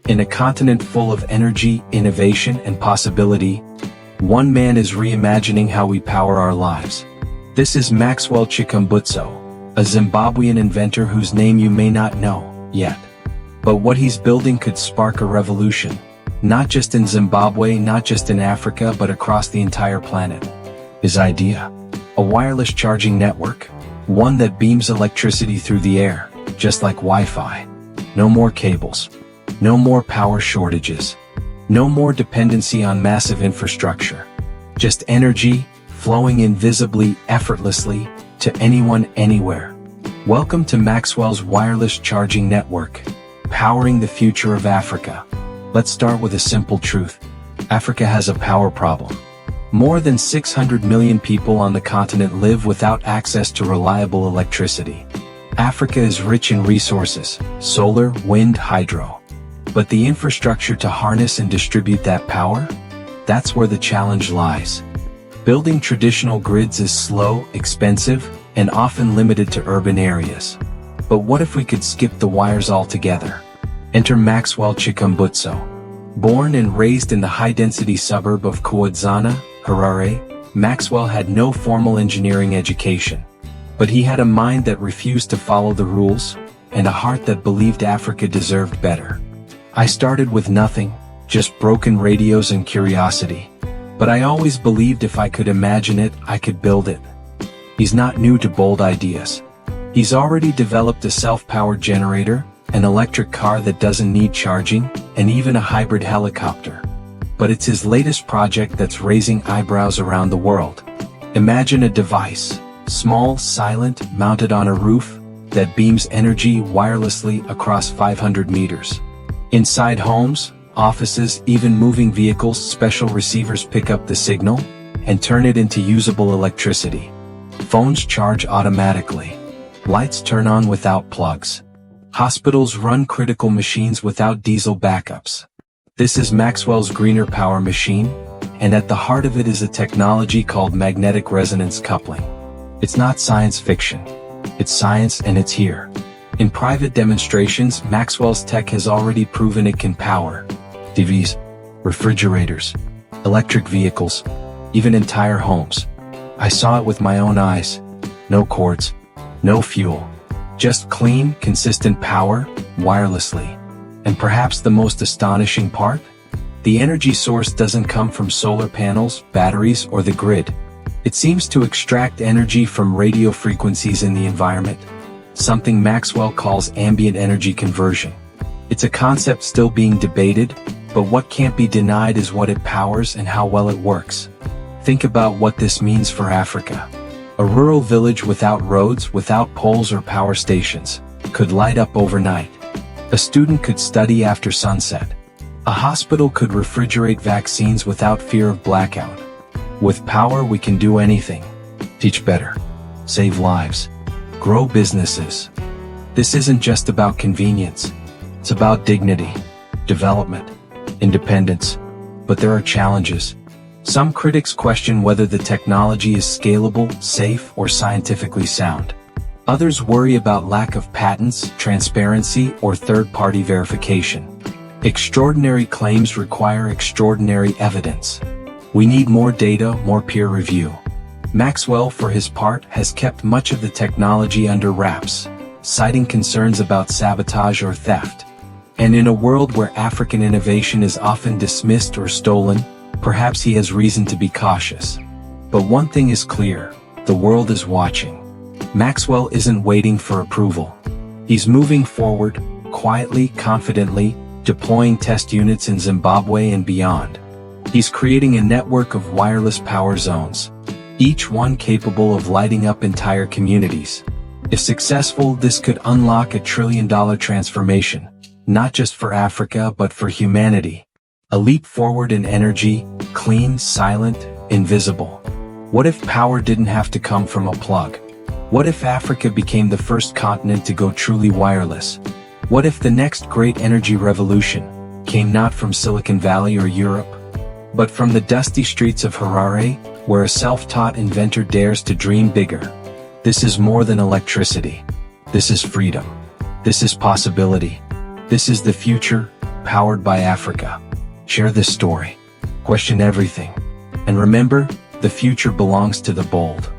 In a continent full of energy, innovation, and possibility, one man is reimagining how we power our lives. This is Maxwell Chikumbutso, a Zimbabwean inventor whose name you may not know yet. But what he's building could spark a revolution, not just in Zimbabwe, not just in Africa, but across the entire planet. His idea? A wireless charging network, one that beams electricity through the air, just like Wi-Fi. No more cables. No more power shortages. No more dependency on massive infrastructure. Just energy, flowing invisibly, effortlessly, to anyone, anywhere. Welcome to Maxwell's wireless charging network, powering the future of Africa. Let's start with a simple truth. Africa has a power problem. More than 600 million people on the continent live without access to reliable electricity. Africa is rich in resources, solar, wind, hydro. But the infrastructure to harness and distribute that power? That's where the challenge lies. Building traditional grids is slow, expensive, and often limited to urban areas. But what if we could skip the wires altogether? Enter Maxwell Chikumbutso. Born and raised in the high-density suburb of Kuwadzana, Harare, Maxwell had no formal engineering education. But he had a mind that refused to follow the rules, and a heart that believed Africa deserved better. I started with nothing, just broken radios and curiosity. But I always believed if I could imagine it, I could build it. He's not new to bold ideas. He's already developed a self-powered generator, an electric car that doesn't need charging, and even a hybrid helicopter. But it's his latest project that's raising eyebrows around the world. Imagine a device, small, silent, mounted on a roof, that beams energy wirelessly across 500 meters. Inside homes, offices, even moving vehicles, special receivers pick up the signal and turn it into usable electricity. Phones charge automatically. Lights turn on without plugs. Hospitals run critical machines without diesel backups. This is Maxwell's greener power machine, and at the heart of it is a technology called magnetic resonance coupling. It's not science fiction. It's science, and it's here. In private demonstrations, Maxwell's tech has already proven it can power TVs, refrigerators, electric vehicles, even entire homes. I saw it with my own eyes. No cords, no fuel, just clean, consistent power, wirelessly. And perhaps the most astonishing part? The energy source doesn't come from solar panels, batteries, or the grid. It seems to extract energy from radio frequencies in the environment, something Maxwell calls ambient energy conversion. It's a concept still being debated, but what can't be denied is what it powers and how well it works. Think about what this means for Africa. A rural village without roads, without poles or power stations, could light up overnight. A student could study after sunset. A hospital could refrigerate vaccines without fear of blackout. With power, we can do anything. Teach better. Save lives. Grow businesses. This isn't just about convenience. It's about dignity, development, independence. But there are challenges. Some critics question whether the technology is scalable, safe, or scientifically sound. Others worry about lack of patents, transparency, or third-party verification. Extraordinary claims require extraordinary evidence. We need more data, more peer review. Maxwell, for his part, has kept much of the technology under wraps, citing concerns about sabotage or theft. And in a world where African innovation is often dismissed or stolen, perhaps he has reason to be cautious. But one thing is clear: the world is watching. Maxwell isn't waiting for approval. He's moving forward, quietly, confidently, deploying test units in Zimbabwe and beyond. He's creating a network of wireless power zones, each one capable of lighting up entire communities. If successful, this could unlock a trillion-dollar transformation, not just for Africa but for humanity. A leap forward in energy, clean, silent, invisible. What if power didn't have to come from a plug? What if Africa became the first continent to go truly wireless? What if the next great energy revolution came not from Silicon Valley or Europe, but from the dusty streets of Harare, where a self-taught inventor dares to dream bigger? This is more than electricity. This is freedom. This is possibility. This is the future, powered by Africa. Share this story. Question everything. And remember, the future belongs to the bold.